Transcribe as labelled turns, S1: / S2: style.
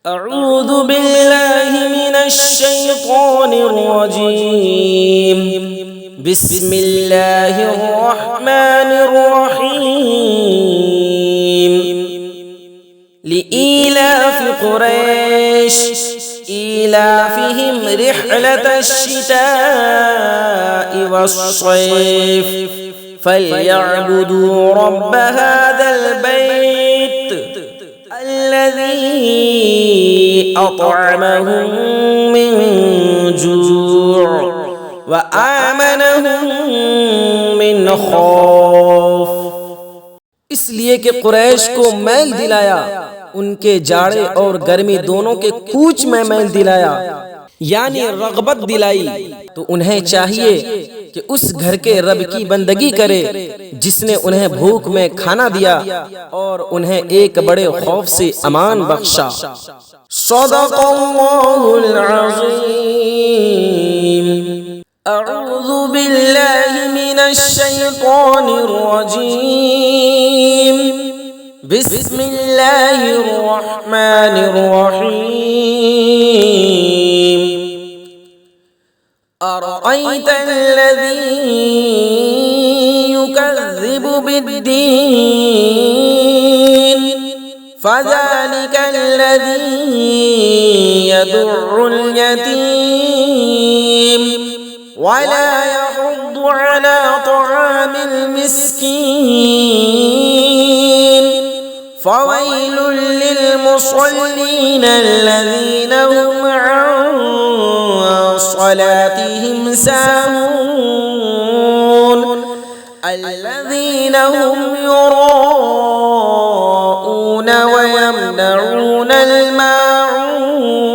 S1: أعوذ بالله من الشيطان الرجيم. بسم الله الرحمن الرحيم. لإيلاف قريش إيلافهم رحلة الشتاء والصيف فليعبدوا رب هذا البيت الذي أطعمهم من جوع وآمنهم من खौफ। इसलिए कि कुरैश को मैल दिलाया, उनके जाड़े और गर्मी दोनों के कूच में मैल दिलाया, यानी रग़बत दिलाई। तो उन्हें चाहिए कि उस घर के रब की बंदगी करे जिसने उन्हें भूख में खाना दिया और उन्हें एक बड़े खौफ से अमान बख्शा। सदक़ल्लाहुल अज़ीम। अऊज़ु बिल्लाहि मिनश शैतानिर रजीम। बिस्मिल्लाहिर रहमानिर रहीम। अरअयत الذي يكذب بالدين فذلك الذي يدع اليتيم ولا يحض على طعام المسكين فويل للمصلين الذين هم عن صلاتهم ساهون الذين هم يراءون ويمنعون الماعون